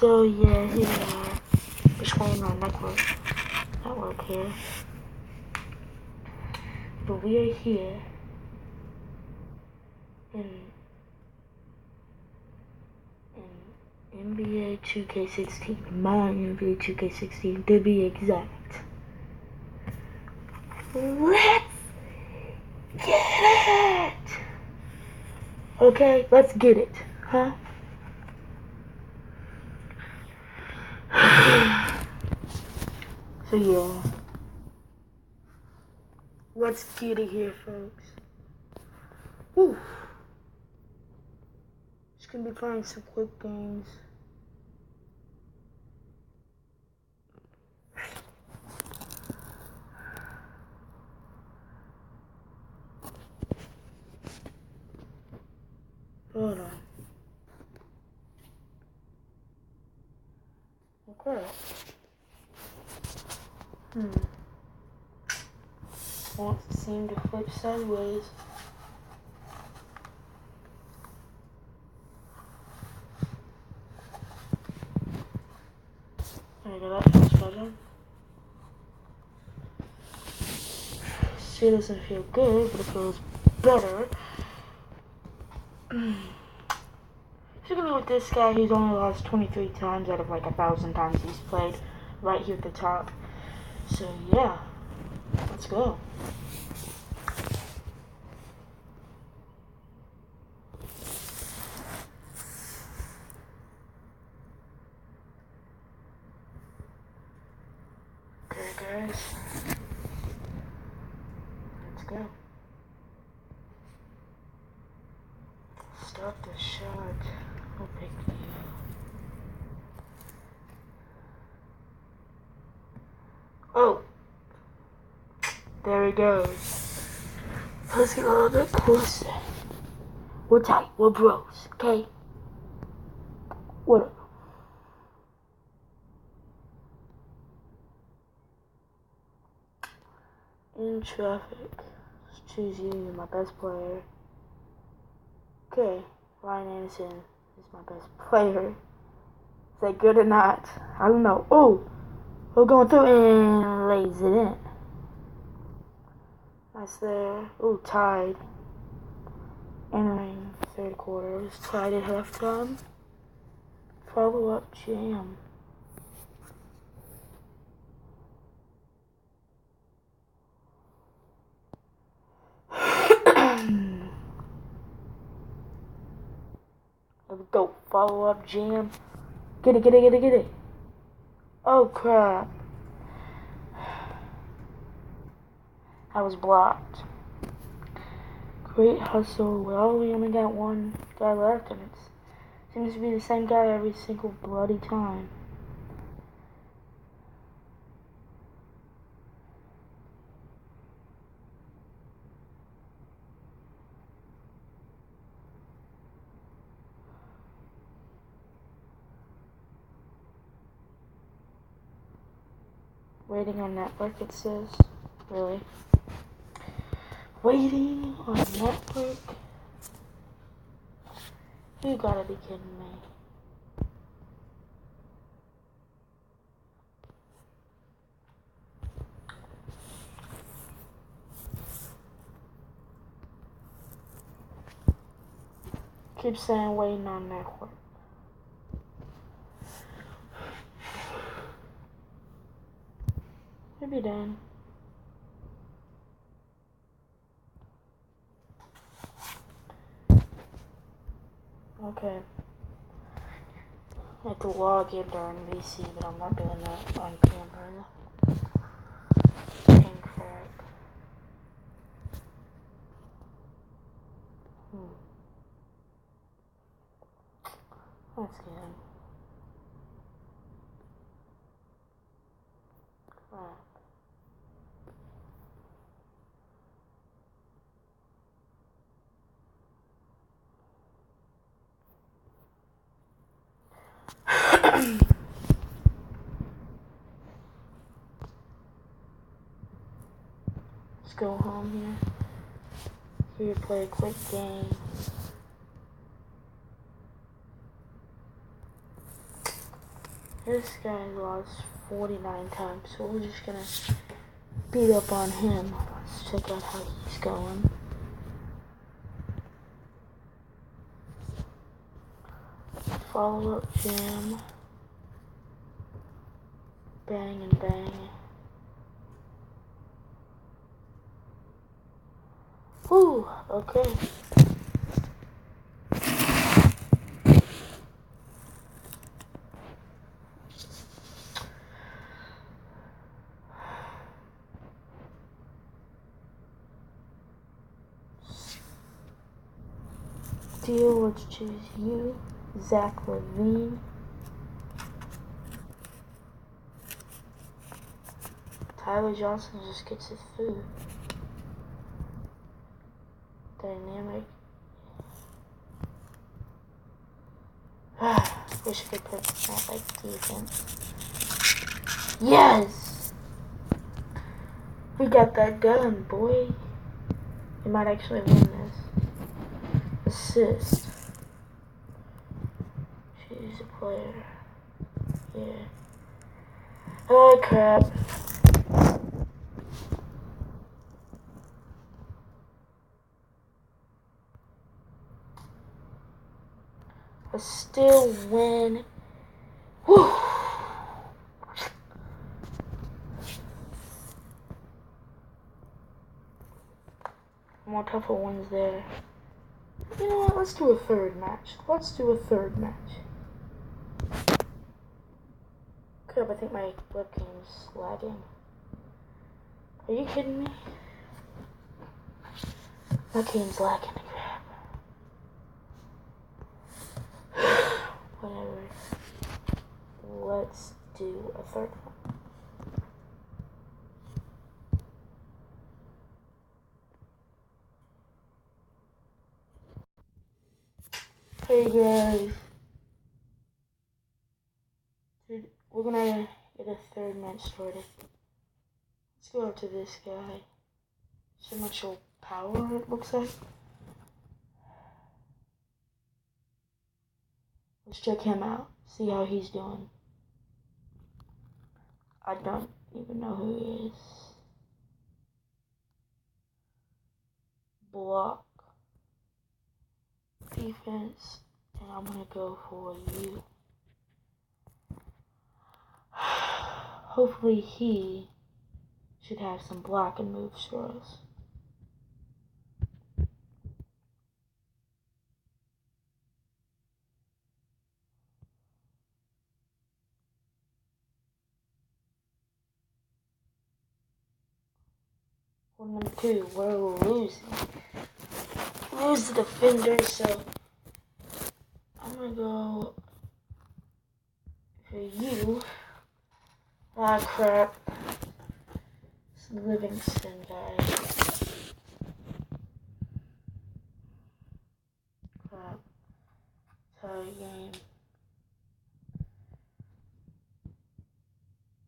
So yeah, here we are. Between our network here. But we are here in NBA 2K16. My NBA 2K16 to be exact. Let's get it! Okay, let's get it, huh? So yeah, let's get it here, folks. Whew. Just gonna be playing some quick games. Hold on. Okay. Wants to seem to flip sideways. There you go, that feels better. Still doesn't feel good, but it feels better. So gonna go with this guy who's only lost 23 times out of like 1,000 times he's played, right here at the top. So yeah, let's go. Okay guys, let's go. Start the shot. No big deal. Oh, there he goes. Let's get a little bit closer. We're tight. We're bros. Okay. Whatever. In traffic. Let's choose you. You're my best player. Okay. Ryan Anderson is my best player. Is that good or not? I don't know. Oh, we're going through and lays it in. That's there. Oh, tied. Entering third quarter. It was tied at halftime. Follow-up jam. Let's go. Follow-up jam. Get it, get it, get it, get it. Oh, crap. I was blocked. Great hustle. Well, we only got one guy left, and it seems to be the same guy every single bloody time. Waiting on network, it says. Really? Waiting on network? You gotta be kidding me. Keep saying waiting on network. Maybe done. Okay. I have to log in during VC, but I'm not doing that on camera. Incorrect. That's good. Crap. Let's go home here. Here, play a quick game. This guy lost 49 times, so we're just gonna beat up on him. Let's check out how he's going. Follow up jam. Bang and bang. Whew, okay. Deal, let's choose you. Zach Levine. Tyler Johnson just gets his food. Dynamic. Wish I could put that like defense. Yes! We got that done, boy. We might actually win this. Assist. Choose a player. Yeah. Oh crap. I still win. Whew. More tougher ones there. You know what? Let's do a third match. Crap, I think my webcam's lagging. Are you kidding me? My game's lagging. Crap. Whatever. Let's do a third one. Hey guys. Dude, we're gonna get a third match started. Let's go up to this guy. So much power it looks like. Let's check him out. See how he's doing. I don't even know who he is. Block. Defense. And I'm gonna go for you. Hopefully he should have some blocking moves for us. Number 2, we're losing. Lose the defender, so I'm gonna go for you. Ah, crap. It's Livingston guy. Crap. Tie game.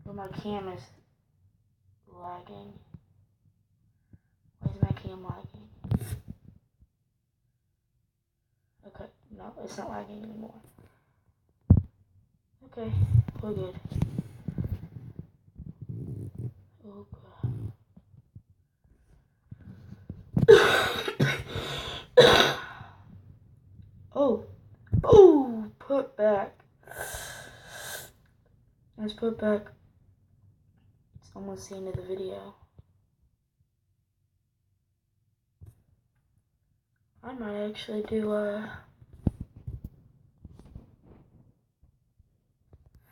But my cam is lagging. Why is my cam lagging? Okay, no, it's not lagging anymore. Okay, we're good. Oh god. Oh, put back. Let's put back. It's almost the end of the video. I might actually do a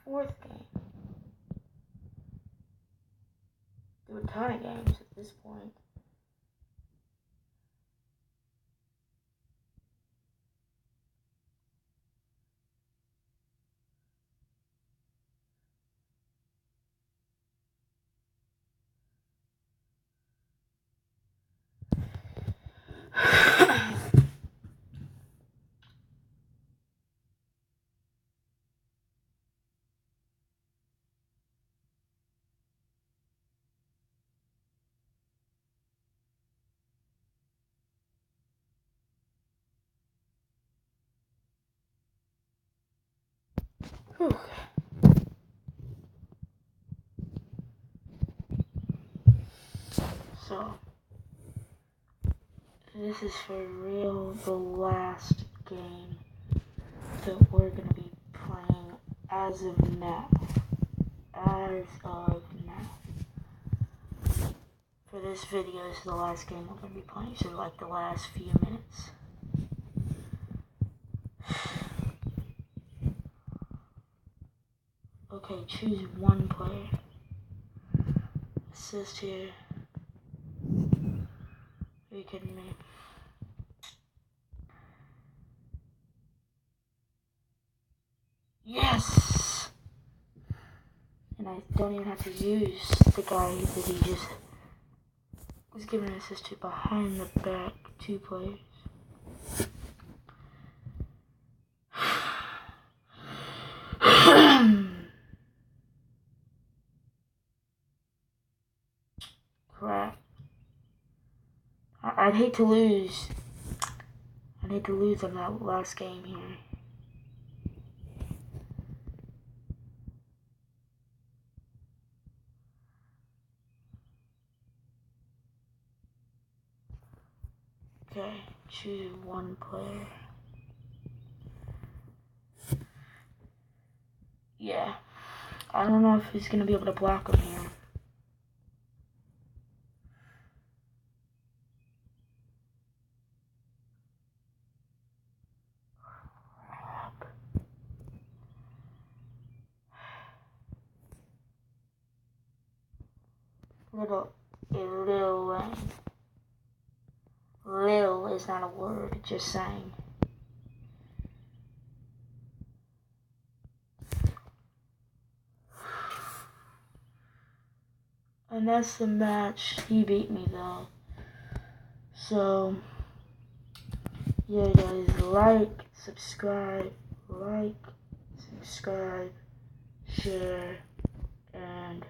fourth game. Do a ton of games at this point. So, this is for real the last game that we're going to be playing as of now. For this video, this is the last game we're going to be playing, so like the last few minutes. Okay, choose one player. Assist here. Are you kidding me? Yes! And I don't even have to use the guy that he just was giving an assist to behind the back 2 players. Crap. I'd hate to lose. I'd hate to lose on that last game here. Okay, choose one player. Yeah. I don't know if he's gonna be able to block him here. Lil Wayne. Lil is not a word, just saying. And that's the match. He beat me though. So, yeah guys, like, subscribe, share, and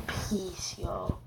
peace, y'all.